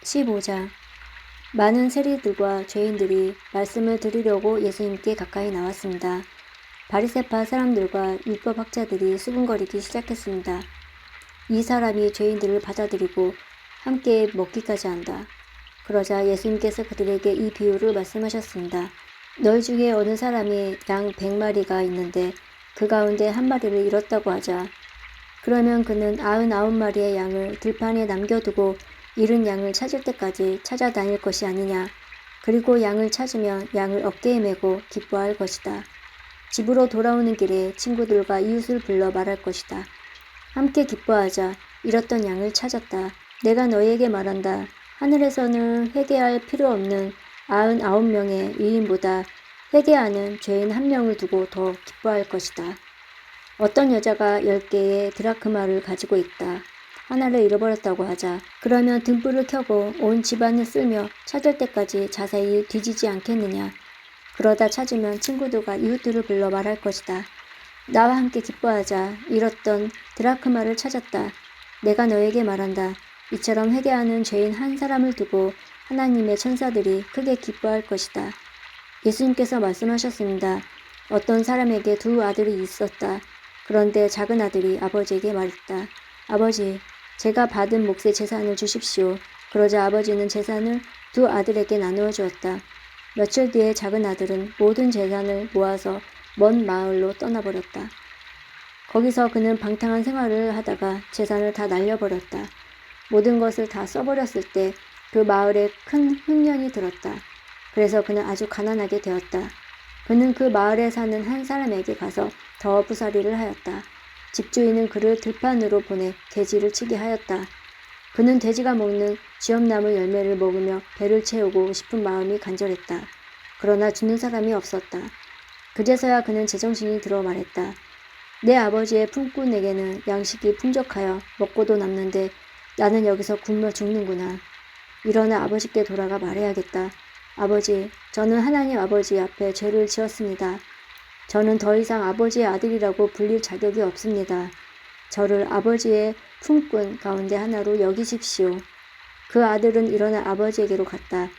15장. 많은 세리들과 죄인들이 말씀을 들으려고 예수님께 가까이 나왔습니다. 바리새파 사람들과 율법학자들이 수군거리기 시작했습니다. 이 사람이 죄인들을 받아들이고 함께 먹기까지 한다. 그러자 예수님께서 그들에게 이 비유를 말씀하셨습니다. 너희 중에 어느 사람이 양 100마리가 있는데 그 가운데 한 마리를 잃었다고 하자. 그러면 그는 99마리의 양을 들판에 남겨두고 잃은 양을 찾을 때까지 찾아다닐 것이 아니냐. 그리고 양을 찾으면 양을 어깨에 메고 기뻐할 것이다. 집으로 돌아오는 길에 친구들과 이웃을 불러 말할 것이다. 함께 기뻐하자. 잃었던 양을 찾았다. 내가 너희에게 말한다. 하늘에서는 회개할 필요 없는 99명의 의인보다 회개하는 죄인 1명을 두고 더 기뻐할 것이다. 어떤 여자가 10개의 드라크마를 가지고 있다. 하나를 잃어버렸다고 하자. 그러면 등불을 켜고 온 집안을 쓸며 찾을 때까지 자세히 뒤지지 않겠느냐. 그러다 찾으면 친구들과 이웃들을 불러 말할 것이다. 나와 함께 기뻐하자. 잃었던 드라크마를 찾았다. 내가 너에게 말한다. 이처럼 회개하는 죄인 한 사람을 두고 하나님의 천사들이 크게 기뻐할 것이다. 예수님께서 말씀하셨습니다. 어떤 사람에게 2 아들이 있었다. 그런데 작은 아들이 아버지에게 말했다. 아버지, 제가 받은 몫의 재산을 주십시오. 그러자 아버지는 재산을 2 아들에게 나누어 주었다. 며칠 뒤에 작은 아들은 모든 재산을 모아서 먼 마을로 떠나버렸다. 거기서 그는 방탕한 생활을 하다가 재산을 다 날려버렸다. 모든 것을 다 써버렸을 때 그 마을에 큰 흉년이 들었다. 그래서 그는 아주 가난하게 되었다. 그는 그 마을에 사는 한 사람에게 가서 더 부살이를 하였다. 집주인은 그를 들판으로 보내 돼지를 치게 하였다. 그는 돼지가 먹는 쥐엄나무 열매를 먹으며 배를 채우고 싶은 마음이 간절했다. 그러나 주는 사람이 없었다. 그제서야 그는 제정신이 들어 말했다. 내 아버지의 품꾼에게는 양식이 풍족하여 먹고도 남는데 나는 여기서 굶어 죽는구나. 일어나 아버지께 돌아가 말해야겠다. 아버지, 저는 하나님 아버지 앞에 죄를 지었습니다. 저는 더 이상 아버지의 아들이라고 불릴 자격이 없습니다. 저를 아버지의 품꾼 가운데 하나로 여기십시오. 그 아들은 일어나 아버지에게로 갔다.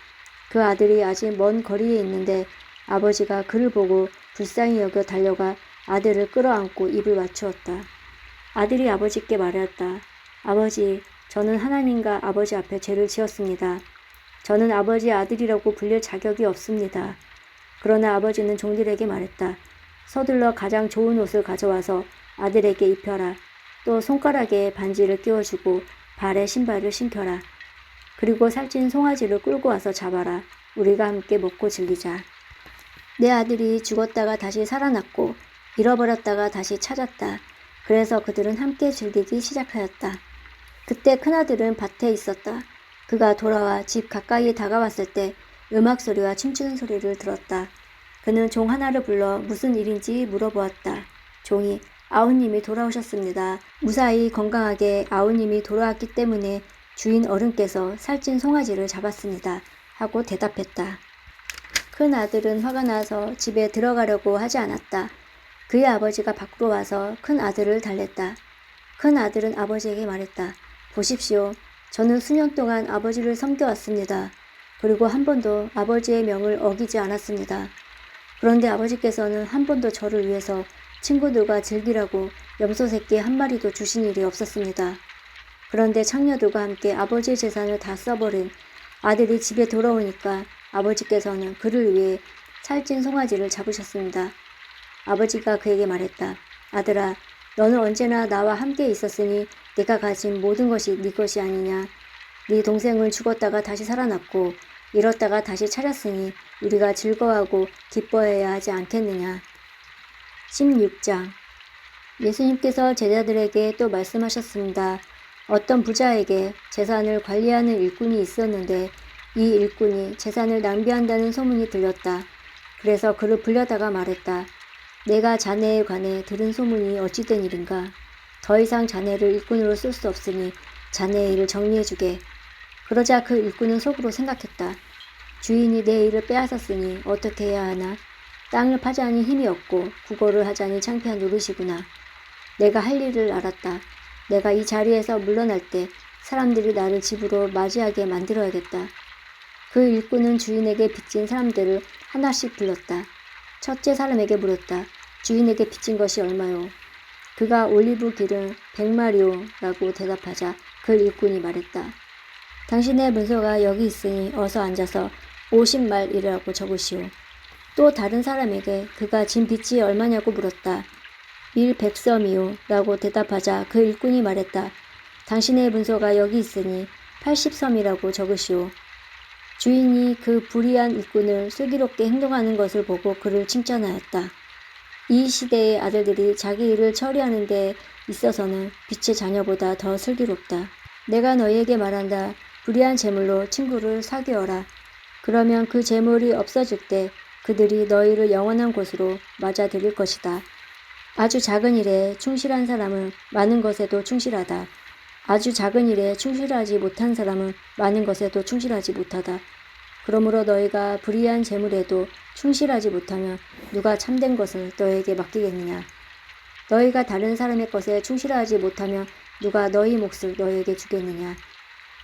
그 아들이 아직 먼 거리에 있는데 아버지가 그를 보고 불쌍히 여겨 달려가 아들을 끌어안고 입을 맞추었다. 아들이 아버지께 말하였다. 아버지, 저는 하나님과 아버지 앞에 죄를 지었습니다. 저는 아버지의 아들이라고 불릴 자격이 없습니다. 그러나 아버지는 종들에게 말했다. 서둘러 가장 좋은 옷을 가져와서 아들에게 입혀라. 또 손가락에 반지를 끼워주고 발에 신발을 신겨라. 그리고 살찐 송아지를 끌고 와서 잡아라. 우리가 함께 먹고 즐기자. 내 아들이 죽었다가 다시 살아났고 잃어버렸다가 다시 찾았다. 그래서 그들은 함께 즐기기 시작하였다. 그때 큰아들은 밭에 있었다. 그가 돌아와 집 가까이에 다가왔을 때 음악 소리와 춤추는 소리를 들었다. 그는 종 하나를 불러 무슨 일인지 물어보았다. 종이 아우님이 돌아오셨습니다. 무사히 건강하게 아우님이 돌아왔기 때문에 주인 어른께서 살찐 송아지를 잡았습니다. 하고 대답했다. 큰 아들은 화가 나서 집에 들어가려고 하지 않았다. 그의 아버지가 밖으로 와서 큰 아들을 달랬다. 큰 아들은 아버지에게 말했다. 보십시오. 저는 수년 동안 아버지를 섬겨왔습니다. 그리고 한 번도 아버지의 명을 어기지 않았습니다. 그런데 아버지께서는 한 번도 저를 위해서 친구들과 즐기라고 염소 새끼 1마리도 주신 일이 없었습니다. 그런데 창녀들과 함께 아버지의 재산을 다 써버린 아들이 집에 돌아오니까 아버지께서는 그를 위해 살찐 송아지를 잡으셨습니다. 아버지가 그에게 말했다. 아들아, 너는 언제나 나와 함께 있었으니 네가 가진 모든 것이 네 것이 아니냐. 네 동생은 죽었다가 다시 살아났고 잃었다가 다시 찾았으니 우리가 즐거워하고 기뻐해야 하지 않겠느냐. 16장. 예수님께서 제자들에게 또 말씀하셨습니다. 어떤 부자에게 재산을 관리하는 일꾼이 있었는데 이 일꾼이 재산을 낭비한다는 소문이 들렸다. 그래서 그를 불러다가 말했다. 내가 자네에 관해 들은 소문이 어찌된 일인가. 더 이상 자네를 일꾼으로 쓸 수 없으니 자네의 일을 정리해주게. 그러자 그 일꾼은 속으로 생각했다. 주인이 내 일을 빼앗았으니 어떻게 해야 하나. 땅을 파자니 힘이 없고 국어를 하자니 창피한 노릇이구나. 내가 할 일을 알았다. 내가 이 자리에서 물러날 때 사람들이 나를 집으로 맞이하게 만들어야겠다. 그 일꾼은 주인에게 빚진 사람들을 하나씩 불렀다. 첫째 사람에게 물었다. 주인에게 빚진 것이 얼마요? 그가 올리브 기름 100마리요 라고 대답하자 그 일꾼이 말했다. 당신의 문서가 여기 있으니 어서 앉아서 50말이라고 적으시오. 또 다른 사람에게 그가 진 빚이 얼마냐고 물었다. 밀 100섬이요 라고 대답하자 그 일꾼이 말했다. 당신의 문서가 여기 있으니 80섬이라고 적으시오. 주인이 그 불의한 일꾼을 슬기롭게 행동하는 것을 보고 그를 칭찬하였다. 이 시대의 아들들이 자기 일을 처리하는 데 있어서는 빛의 자녀보다 더 슬기롭다. 내가 너희에게 말한다. 불의한 재물로 친구를 사귀어라. 그러면 그 재물이 없어질 때 그들이 너희를 영원한 곳으로 맞아들일 것이다. 아주 작은 일에 충실한 사람은 많은 것에도 충실하다. 아주 작은 일에 충실하지 못한 사람은 많은 것에도 충실하지 못하다. 그러므로 너희가 불의한 재물에도 충실하지 못하면 누가 참된 것을 너희에게 맡기겠느냐. 너희가 다른 사람의 것에 충실하지 못하면 누가 너희 몫을 너희에게 주겠느냐.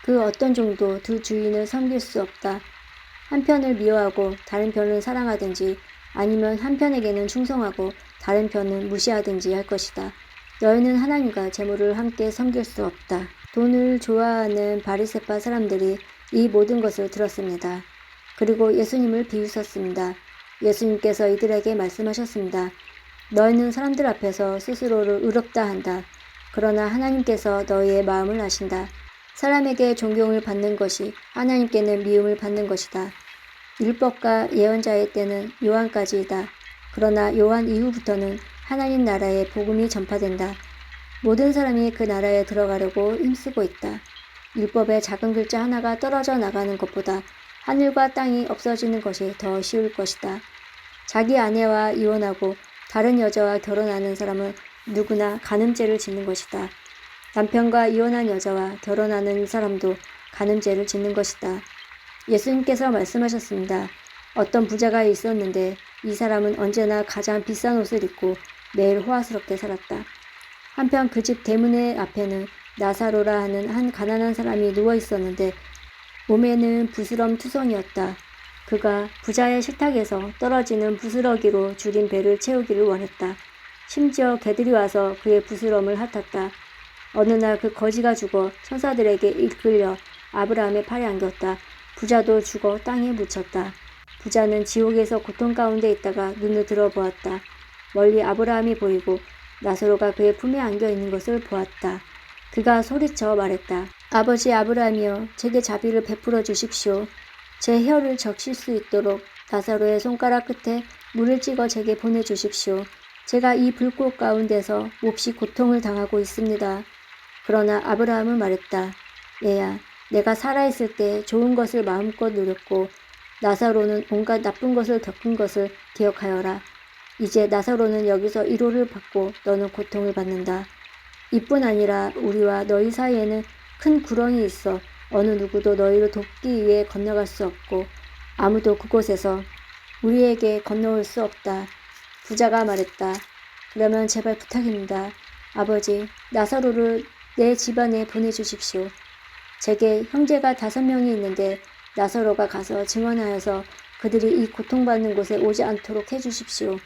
그 어떤 종도 두 주인을 섬길 수 없다. 한편을 미워하고 다른 편을 사랑하든지 아니면 한편에게는 충성하고 다른 편은 무시하든지 할 것이다. 너희는 하나님과 재물을 함께 섬길 수 없다. 돈을 좋아하는 바리새파 사람들이 이 모든 것을 들었습니다. 그리고 예수님을 비웃었습니다. 예수님께서 이들에게 말씀하셨습니다. 너희는 사람들 앞에서 스스로를 의롭다 한다. 그러나 하나님께서 너희의 마음을 아신다. 사람에게 존경을 받는 것이 하나님께는 미움을 받는 것이다. 율법과 예언자의 때는 요한까지이다. 그러나 요한 이후부터는 하나님 나라의 복음이 전파된다. 모든 사람이 그 나라에 들어가려고 힘쓰고 있다. 율법의 작은 글자 하나가 떨어져 나가는 것보다 하늘과 땅이 없어지는 것이 더 쉬울 것이다. 자기 아내와 이혼하고 다른 여자와 결혼하는 사람은 누구나 간음죄를 짓는 것이다. 남편과 이혼한 여자와 결혼하는 사람도 간음죄를 짓는 것이다. 예수님께서 말씀하셨습니다. 어떤 부자가 있었는데 이 사람은 언제나 가장 비싼 옷을 입고 매일 호화스럽게 살았다. 한편 그 집 대문 앞에는 나사로라 하는 한 가난한 사람이 누워 있었는데 몸에는 부스럼투성이었다. 그가 부자의 식탁에서 떨어지는 부스러기로 줄인 배를 채우기를 원했다. 심지어 개들이 와서 그의 부스럼을 핥았다. 어느 날 그 거지가 죽어 천사들에게 이끌려 아브라함의 팔에 안겼다. 부자도 죽어 땅에 묻혔다. 부자는 지옥에서 고통 가운데 있다가 눈을 들어보았다. 멀리 아브라함이 보이고 나사로가 그의 품에 안겨 있는 것을 보았다. 그가 소리쳐 말했다. 아버지 아브라함이여, 제게 자비를 베풀어 주십시오. 제 혀를 적실 수 있도록 나사로의 손가락 끝에 물을 찍어 제게 보내주십시오. 제가 이 불꽃 가운데서 몹시 고통을 당하고 있습니다. 그러나 아브라함은 말했다. 얘야, 내가 살아있을 때 좋은 것을 마음껏 누렸고 나사로는 온갖 나쁜 것을 겪은 것을 기억하여라. 이제 나사로는 여기서 위로를 받고 너는 고통을 받는다. 이뿐 아니라 우리와 너희 사이에는 큰 구렁이 있어 어느 누구도 너희를 돕기 위해 건너갈 수 없고 아무도 그곳에서 우리에게 건너올 수 없다. 부자가 말했다. 그러면 제발 부탁입니다. 아버지, 나사로를 내 집안에 보내주십시오. 제게 형제가 5명이 있는데 나사로가 가서 증언하여서 그들이 이 고통받는 곳에 오지 않도록 해주십시오.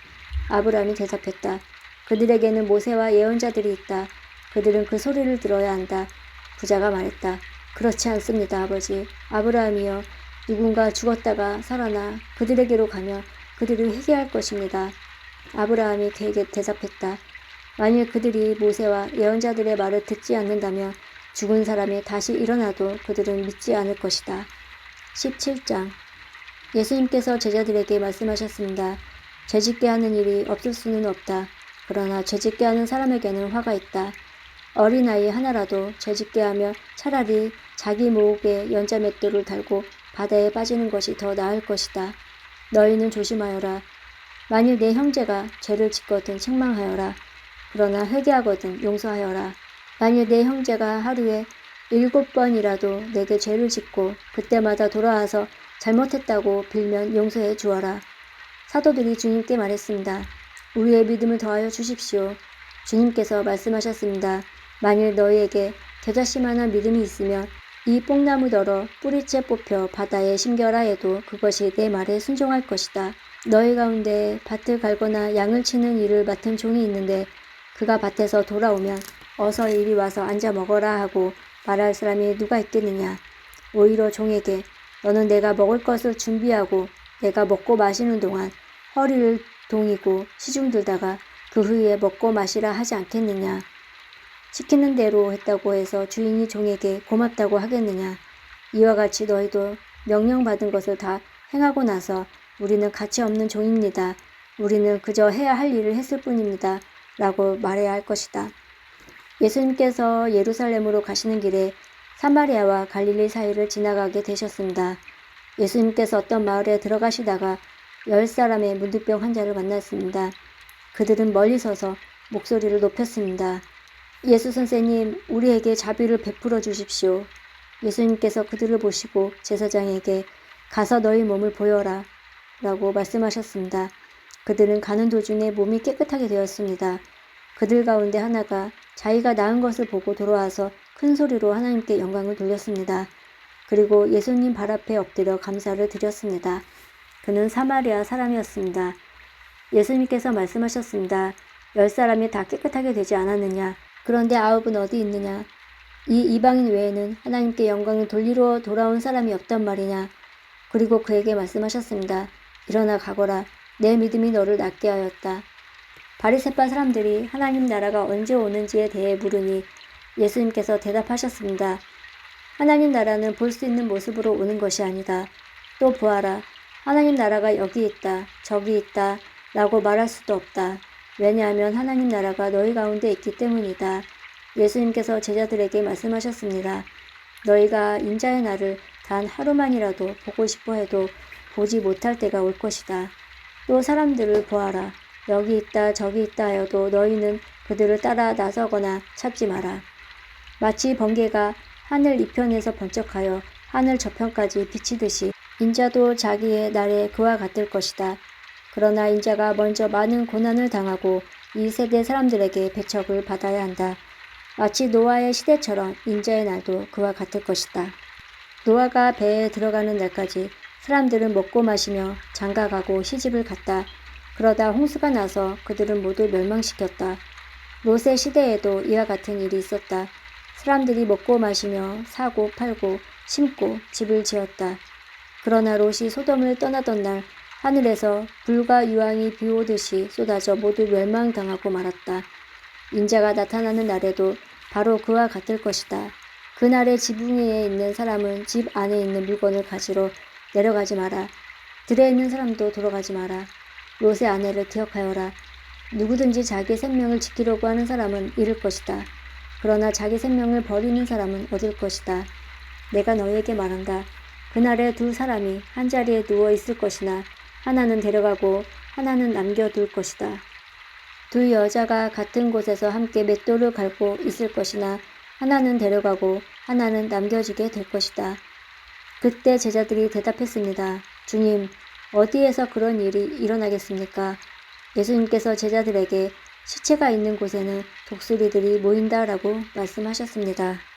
아브라함이 대답했다. 그들에게는 모세와 예언자들이 있다. 그들은 그 소리를 들어야 한다. 부자가 말했다. 그렇지 않습니다, 아버지. 아브라함이여, 누군가 죽었다가 살아나 그들에게로 가면 그들을 회개할 것입니다. 아브라함이 그에게 대답했다. 만일 그들이 모세와 예언자들의 말을 듣지 않는다면 죽은 사람이 다시 일어나도 그들은 믿지 않을 것이다. 17장. 예수님께서 제자들에게 말씀하셨습니다. 죄짓게 하는 일이 없을 수는 없다. 그러나 죄짓게 하는 사람에게는 화가 있다. 어린아이 하나라도 죄짓게 하며 차라리 자기 목에 연자맷돌을 달고 바다에 빠지는 것이 더 나을 것이다. 너희는 조심하여라. 만일 내 형제가 죄를 짓거든 책망하여라. 그러나 회개하거든 용서하여라. 만일 내 형제가 하루에 7번이라도 내게 죄를 짓고 그때마다 돌아와서 잘못했다고 빌면 용서해 주어라. 사도들이 주님께 말했습니다. 우리의 믿음을 더하여 주십시오. 주님께서 말씀하셨습니다. 만일 너희에게 겨자씨만한 믿음이 있으면 이 뽕나무더러 뿌리째 뽑혀 바다에 심겨라 해도 그것이 내 말에 순종할 것이다. 너희 가운데 밭을 갈거나 양을 치는 일을 맡은 종이 있는데 그가 밭에서 돌아오면 어서 이리 와서 앉아 먹어라 하고 말할 사람이 누가 있겠느냐. 오히려 종에게 너는 내가 먹을 것을 준비하고 내가 먹고 마시는 동안 허리를 동이고 시중 들다가 그 후에 먹고 마시라 하지 않겠느냐. 시키는 대로 했다고 해서 주인이 종에게 고맙다고 하겠느냐. 이와 같이 너희도 명령받은 것을 다 행하고 나서 우리는 가치 없는 종입니다. 우리는 그저 해야 할 일을 했을 뿐입니다. 라고 말해야 할 것이다. 예수님께서 예루살렘으로 가시는 길에 사마리아와 갈릴리 사이를 지나가게 되셨습니다. 예수님께서 어떤 마을에 들어가시다가 10사람의 문득병 환자를 만났습니다. 그들은 멀리 서서 목소리를 높였습니다. 예수 선생님, 우리에게 자비를 베풀어 주십시오. 예수님께서 그들을 보시고 제사장에게 가서 너희 몸을 보여라 라고 말씀하셨습니다. 그들은 가는 도중에 몸이 깨끗하게 되었습니다. 그들 가운데 하나가 자기가 나은 것을 보고 돌아와서 큰 소리로 하나님께 영광을 돌렸습니다. 그리고 예수님 발 앞에 엎드려 감사를 드렸습니다. 그는 사마리아 사람이었습니다. 예수님께서 말씀하셨습니다. 10사람이 다 깨끗하게 되지 않았느냐? 그런데 9은 어디 있느냐? 이 이방인 외에는 하나님께 영광을 돌리러 돌아온 사람이 없단 말이냐? 그리고 그에게 말씀하셨습니다. 일어나 가거라. 내 믿음이 너를 낫게 하였다. 바리새파 사람들이 하나님 나라가 언제 오는지에 대해 물으니 예수님께서 대답하셨습니다. 하나님 나라는 볼 수 있는 모습으로 오는 것이 아니다. 또 보아라. 하나님 나라가 여기 있다, 저기 있다 라고 말할 수도 없다. 왜냐하면 하나님 나라가 너희 가운데 있기 때문이다. 예수님께서 제자들에게 말씀하셨습니다. 너희가 인자의 날을 단 하루만이라도 보고 싶어 해도 보지 못할 때가 올 것이다. 또 사람들을 보아라. 여기 있다 저기 있다 하여도 너희는 그들을 따라 나서거나 찾지 마라. 마치 번개가 하늘 이편에서 번쩍하여 하늘 저편까지 비치듯이 인자도 자기의 날에 그와 같을 것이다. 그러나 인자가 먼저 많은 고난을 당하고 이 세대 사람들에게 배척을 받아야 한다. 마치 노아의 시대처럼 인자의 날도 그와 같을 것이다. 노아가 배에 들어가는 날까지 사람들은 먹고 마시며 장가가고 시집을 갔다. 그러다 홍수가 나서 그들은 모두 멸망시켰다. 롯의 시대에도 이와 같은 일이 있었다. 사람들이 먹고 마시며 사고 팔고 심고 집을 지었다. 그러나 롯이 소돔을 떠나던 날 하늘에서 불과 유황이 비오듯이 쏟아져 모두 멸망당하고 말았다. 인자가 나타나는 날에도 바로 그와 같을 것이다. 그날에 지붕 위에 있는 사람은 집 안에 있는 물건을 가지러 내려가지 마라. 들에 있는 사람도 돌아가지 마라. 롯의 아내를 기억하여라. 누구든지 자기 생명을 지키려고 하는 사람은 잃을 것이다. 그러나 자기 생명을 버리는 사람은 얻을 것이다. 내가 너희에게 말한다. 그날에 두 사람이 한 자리에 누워 있을 것이나 하나는 데려가고 하나는 남겨둘 것이다. 두 여자가 같은 곳에서 함께 맷돌을 갈고 있을 것이나 하나는 데려가고 하나는 남겨지게 될 것이다. 그때 제자들이 대답했습니다. 주님, 어디에서 그런 일이 일어나겠습니까? 예수님께서 제자들에게 시체가 있는 곳에는 독수리들이 모인다라고 말씀하셨습니다.